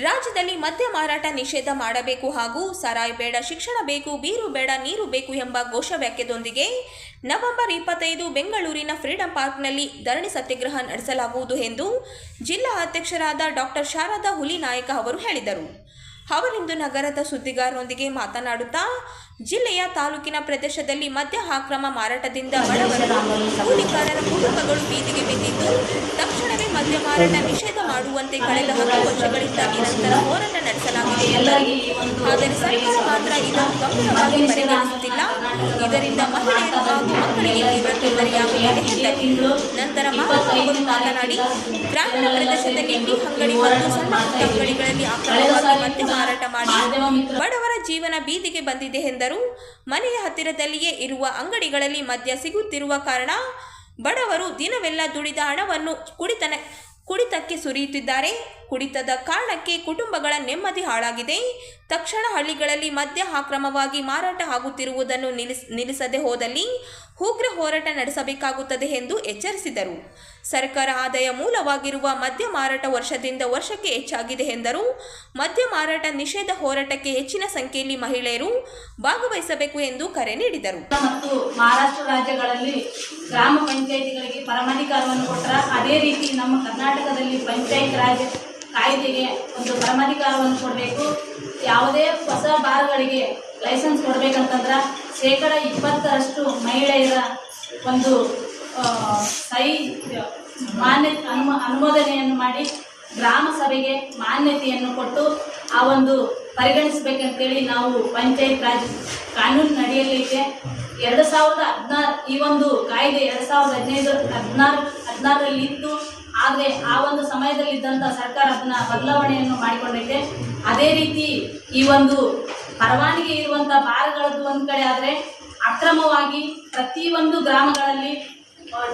ರಾಜ್ಯದಲ್ಲಿ ಮದ್ಯ ಮಾರಾಟ ನಿಷೇಧ ಮಾಡಬೇಕು ಹಾಗೂ ಸಾರಾಯಿ ಬೇಡ, ಶಿಕ್ಷಣ ಬೇಕು, ಬೀರು ಬೇಡ, ನೀರು ಬೇಕು ಎಂಬ ಘೋಷವಾಕ್ಯದೊಂದಿಗೆ ನವೆಂಬರ್ 25 ಬೆಂಗಳೂರಿನ ಫ್ರೀಡಂ ಪಾರ್ಕ್ನಲ್ಲಿ ಧರಣಿ ಸತ್ಯಾಗ್ರಹ ನಡೆಸಲಾಗುವುದು ಎಂದು ಜಿಲ್ಲಾ ಅಧ್ಯಕ್ಷರಾದ ಡಾಕ್ಟರ್ ಶಾರದಾ ಹುಲಿನಾಯಕ ಅವರು ಹೇಳಿದರು. ಅವರಿಂದು ನಗರದ ಸುದ್ದಿಗಾರರೊಂದಿಗೆ ಮಾತನಾಡುತ್ತಾ, ಜಿಲ್ಲೆಯ ತಾಲೂಕಿನ ಪ್ರದೇಶದಲ್ಲಿ ಮದ್ಯ ಅಕ್ರಮ ಮಾರಾಟದಿಂದ ಬಡವರು, ಕೂಲಿಕಾರರ ಕುಟುಂಬಗಳು ಬೀದಿಗೆ ಬಿದ್ದಿದ್ದು, ತಕ್ಷಣವೇ ಮದ್ಯ ಮಾರಾಟ ನಿಷೇಧ ಮಾಡುವಂತೆ ಕಳೆದ 10 ವರ್ಷಗಳಿಂದ ನಿರಂತರ ಹೋರಾಟ ನಡೆಸಲಾಗಿದೆ ಎಂದರು. ಆದರೆ ಸರ್ಕಾರ ಮಾತ್ರ ಇದನ್ನು ಗಂಭೀರವಾಗಿ ಪರಿಗಣಿಸುತ್ತಿಲ್ಲ. ಇದರಿಂದ ಮಹಿಳೆಯರು ಹಾಗೂ ಮಕ್ಕಳಿಗೆ ತೀವ್ರ ತೊಂದರೆಯಾಗುತ್ತಿದೆ ಎಂದರು. ನಂತರ ಅವರು ಮಾತನಾಡಿ, ಗ್ರಾಮೀಣ ಪ್ರದೇಶದಲ್ಲಿ ಟೀ ಅಂಗಡಿ ಮತ್ತು ಸಣ್ಣ ಪುಟ್ಟ ಅಂಗಡಿಗಳಲ್ಲಿ ಅಕ್ರಮವಾಗಿ ಮದ್ಯ ಮಾರಾಟ ಮಾಡಿ ಬಡವರ ಜೀವನ ಬೀದಿಗೆ ಬಂದಿದೆ ಎಂದರು. ಮನೆಯ ಹತ್ತಿರದಲ್ಲಿಯೇ ಇರುವ ಅಂಗಡಿಗಳಲ್ಲಿ ಮದ್ಯ ಸಿಗುತ್ತಿರುವ ಕಾರಣ ಬಡವರು ದಿನವೆಲ್ಲ ದುಡಿದ ಹಣವನ್ನು ಕುಡಿತಕ್ಕೆ ಸುರಿಯುತ್ತಿದ್ದಾರೆ. ಕುಡಿತದ ಕಾರಣಕ್ಕೆ ಕುಟುಂಬಗಳ ನೆಮ್ಮದಿ ಹಾಳಾಗಿದೆ. ತಕ್ಷಣ ಹಳ್ಳಿಗಳಲ್ಲಿ ಮದ್ಯ ಅಕ್ರಮವಾಗಿ ಮಾರಾಟ ಆಗುತ್ತಿರುವುದನ್ನು ನಿಲ್ಲಿಸದೆ ಹೋದಲ್ಲಿ ಉಗ್ರ ಹೋರಾಟ ನಡೆಸಬೇಕಾಗುತ್ತದೆ ಎಂದು ಎಚ್ಚರಿಸಿದರು. ಸರ್ಕಾರ ಆದಾಯ ಮೂಲವಾಗಿರುವ ಮದ್ಯ ಮಾರಾಟ ವರ್ಷದಿಂದ ವರ್ಷಕ್ಕೆ ಹೆಚ್ಚಾಗಿದೆ ಎಂದರು. ಮದ್ಯ ಮಾರಾಟ ನಿಷೇಧ ಹೋರಾಟಕ್ಕೆ ಹೆಚ್ಚಿನ ಸಂಖ್ಯೆಯಲ್ಲಿ ಮಹಿಳೆಯರು ಭಾಗವಹಿಸಬೇಕು ಎಂದು ಕರೆ ನೀಡಿದರು. ಮತ್ತು ಮಹಾರಾಷ್ಟ್ರ ರಾಜ್ಯಗಳಲ್ಲಿ ಗ್ರಾಮ ಪಂಚಾಯಿತಿಗಳಿಗೆ ಪರಮಾಧಿಕಾರವನ್ನು ಕೊಟ್ಟರ, ಅದೇ ರೀತಿ ನಮ್ಮ ಕರ್ನಾಟಕದಲ್ಲಿ ಪಂಚಾಯತ್ ರಾಜ್ ಕಾಯ್ದೆಗೆ ಒಂದು ಪರಮಾಧಿಕಾರವನ್ನು ಕೊಡಬೇಕು. ಯಾವುದೇ ಹೊಸ ಬಾರ್ಗಳಿಗೆ ಲೈಸೆನ್ಸ್ ಕೊಡಬೇಕಂತಂದ್ರೆ 20% ಮಹಿಳೆಯರ ಒಂದು ಅನುಮೋದನೆಯನ್ನು ಮಾಡಿ ಗ್ರಾಮ ಸಭೆಗೆ ಮಾನ್ಯತೆಯನ್ನು ಕೊಟ್ಟು ಆ ಒಂದು ಪರಿಗಣಿಸಬೇಕಂತೇಳಿ ನಾವು ಪಂಚಾಯತ್ ರಾಜ್ ಕಾನೂನು ನಡೆಯಲಿದೆ. 2016 ಈ ಒಂದು ಕಾಯ್ದೆ 2015-16ರಲ್ಲಿ ಇತ್ತು. ಆದರೆ ಆ ಒಂದು ಸಮಯದಲ್ಲಿದ್ದಂಥ ಸರ್ಕಾರ ಅದನ್ನು ಬದಲಾವಣೆಯನ್ನು ಮಾಡಿಕೊಂಡೈತೆ. ಅದೇ ರೀತಿ ಈ ಒಂದು ಪರವಾನಗಿ ಇರುವಂಥ ಬಾರ್ಗಳದ್ದು ಒಂದು ಕಡೆ ಆದರೆ, ಅಕ್ರಮವಾಗಿ ಪ್ರತಿಯೊಂದು ಗ್ರಾಮಗಳಲ್ಲಿ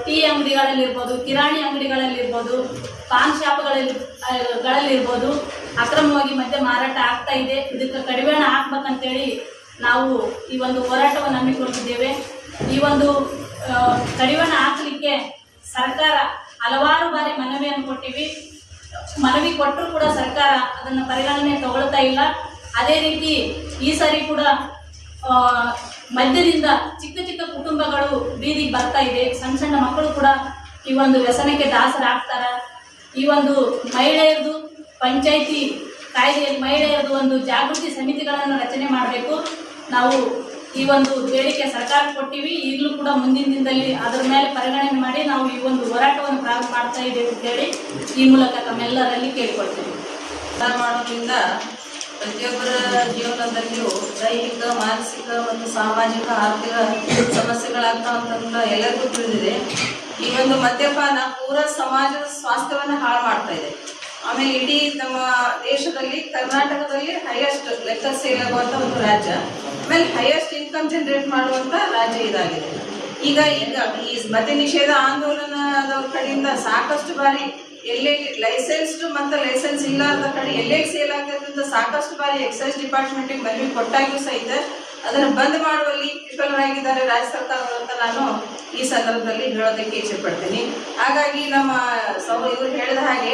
ಟೀ ಅಂಗಡಿಗಳಲ್ಲಿರ್ಬೋದು, ಕಿರಾಣಿ ಅಂಗಡಿಗಳಲ್ಲಿರ್ಬೋದು, ಪಾನ್ ಶಾಪ್ಗಳಲ್ಲಿರ್ಬೋದು ಅಕ್ರಮವಾಗಿ ಮದ್ಯ ಮಾರಾಟ ಆಗ್ತಾ ಇದೆ. ಇದಕ್ಕೆ ಕಡಿವಾಣ ಹಾಕ್ಬೇಕಂತೇಳಿ ನಾವು ಈ ಒಂದು ಹೋರಾಟವನ್ನು ಹಮ್ಮಿಕೊಂಡಿದ್ದೇವೆ. ಈ ಒಂದು ಕಡಿವಾಣ ಹಾಕಲಿಕ್ಕೆ ಸರ್ಕಾರ ಹಲವಾರು ಬಾರಿ ಮನವಿಯನ್ನು ಕೊಟ್ಟಿವಿ. ಮನವಿ ಕೊಟ್ಟರೂ ಕೂಡ ಸರ್ಕಾರ ಅದನ್ನು ಪರಿಗಣನೆ ತಗೊಳ್ತಾ ಇಲ್ಲ. ಅದೇ ರೀತಿ ಈ ಸಾರಿ ಕೂಡ ಮದ್ಯದಿಂದ ಚಿಕ್ಕ ಚಿಕ್ಕ ಕುಟುಂಬಗಳು ಬೀದಿಗೆ ಬರ್ತಾ ಇದೆ. ಸಣ್ಣ ಸಣ್ಣ ಮಕ್ಕಳು ಕೂಡ ಈ ಒಂದು ವ್ಯಸನಕ್ಕೆ ದಾಸರಾಗ್ತಾರ. ಈ ಒಂದು ಮಹಿಳೆಯರದು ಪಂಚಾಯಿತಿ ಕಾಯ್ದೆಯಲ್ಲಿ ಮಹಿಳೆಯರದು ಒಂದು ಜಾಗೃತಿ ಸಮಿತಿಗಳನ್ನು ರಚನೆ ಮಾಡಬೇಕು. ನಾವು ಈ ಒಂದು ಬೇಡಿಕೆ ಸರ್ಕಾರಕ್ಕೆ ಕೊಟ್ಟಿವಿ. ಈಗಲೂ ಕೂಡ ಮುಂದಿನ ದಿನದಲ್ಲಿ ಅದರ ಮೇಲೆ ಪರಿಗಣನೆ ಮಾಡಿ ನಾವು ಈ ಒಂದು ಹೋರಾಟವನ್ನು ಪ್ರಾರಂಭ ಮಾಡ್ತಾ ಇದ್ದೇವೆ ಅಂತೇಳಿ ಈ ಮೂಲಕ ತಮ್ಮೆಲ್ಲರಲ್ಲಿ ಕೇಳಿಕೊಳ್ತೇವೆ. ಮಾಡೋದ್ರಿಂದ ಪ್ರತಿಯೊಬ್ಬರ ಜೀವನದಲ್ಲಿಯೂ ದೈಹಿಕ, ಮಾನಸಿಕ ಮತ್ತು ಸಾಮಾಜಿಕ, ಆರ್ಥಿಕ ಸಮಸ್ಯೆಗಳಾಗ್ತಾ ಅಂತ ಎಲ್ಲರಿಗೂ ತಿಳಿದಿದೆ. ಈ ಒಂದು ಮದ್ಯಪಾನ ಪೂರ ಸಮಾಜದ ಸ್ವಾಸ್ಥ್ಯವನ್ನು ಹಾಳು ಮಾಡ್ತಾ ಇದೆ. ಆಮೇಲೆ ಇಡೀ ನಮ್ಮ ದೇಶದಲ್ಲಿ ಕರ್ನಾಟಕದಲ್ಲಿ ಹೈಯೆಸ್ಟ್ ಲೆಕ್ಕರ್ ಸೇಲ್ ಆಗುವಂಥ ಒಂದು ರಾಜ್ಯ, ಆಮೇಲೆ ಹೈಯೆಸ್ಟ್ ಇನ್ಕಮ್ ಜನರೇಟ್ ಮಾಡುವಂಥ ರಾಜ್ಯ ಇದಾಗಿದೆ. ಈಗ ಈ ಮದ್ಯ ನಿಷೇಧ ಆಂದೋಲನದವ್ರ ಕಡೆಯಿಂದ ಸಾಕಷ್ಟು ಬಾರಿ ಎಲ್ಲೆಲ್ಲಿ ಲೈಸೆನ್ಸ್ಡ್ ಮತ್ತು ಲೈಸೆನ್ಸ್ ಇಲ್ಲದ ಕಡೆ ಎಲ್ಲೆಲ್ಲಿ ಸೇಲ್ ಆಗ್ತದೆ ಸಾಕಷ್ಟು ಬಾರಿ ಎಕ್ಸೈಸ್ ಡಿಪಾರ್ಟ್ಮೆಂಟಿಗೆ ಮನವಿ ಕೊಟ್ಟಾಗಿಯೂ ಸಹಿತ ಅದನ್ನು ಬಂದ್ ಮಾಡುವಲ್ಲಿ ವಿಫಲರಾಗಿದ್ದಾರೆ ರಾಜ್ಯ ಸರ್ಕಾರಗಳು ಅಂತ ನಾನು ಈ ಸಂದರ್ಭದಲ್ಲಿ ಹೇಳೋದಕ್ಕೆ ಇಚ್ಛೆ ಪಡ್ತೀನಿ. ಹಾಗಾಗಿ ನಮ್ಮ ಇವರು ಹೇಳಿದ ಹಾಗೆ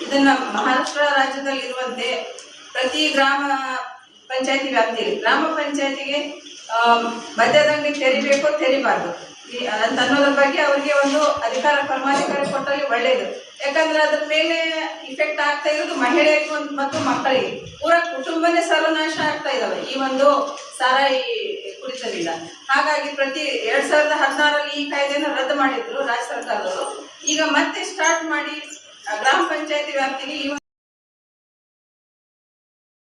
ಇದನ್ನ ಮಹಾರಾಷ್ಟ್ರ ರಾಜ್ಯದಲ್ಲಿರುವಂತೆ ಪ್ರತಿ ಗ್ರಾಮ ಪಂಚಾಯತಿ ವ್ಯಾಪ್ತಿಯಲ್ಲಿ ಗ್ರಾಮ ಪಂಚಾಯತಿಗೆ ಮದ್ಯದಂಗಡಿ ತೆರಿಬೇಕು, ತೆರಿಬಾರ್ದು ಅಂತ ಅನ್ನೋದ್ರ ಬಗ್ಗೆ ಅವರಿಗೆ ಒಂದು ಪರಮಾಧಿಕಾರ ಕೊಟ್ಟಲ್ಲಿ ಒಳ್ಳೆಯದು. ಯಾಕಂದ್ರೆ ಅದ್ರ ಮೇಲೆ ಇಫೆಕ್ಟ್ ಆಗ್ತಾ ಇರೋದು ಮಹಿಳೆಯರಿಗೆ ಮತ್ತು ಮಕ್ಕಳಿಗೆ, ಪೂರ ಕುಟುಂಬನೇ ಸರ್ವನಾಶ ಆಗ್ತಾ ಇದಾವೆ ಈ ಒಂದು ಸಾರಾಯಿ ಕುಡಿತದಿಂದ. ಹಾಗಾಗಿ 2016ರಲ್ಲಿ ಈ ಕಾಯ್ದೆಯನ್ನು ರದ್ದು ಮಾಡಿದ್ರು ರಾಜ್ಯ ಸರ್ಕಾರದವರು. ಈಗ ಮತ್ತೆ ಸ್ಟಾರ್ಟ್ ಮಾಡಿ ಗ್ರಾಮ ಪಂಚಾಯತಿ ವ್ಯಾಪ್ತಿಗೆ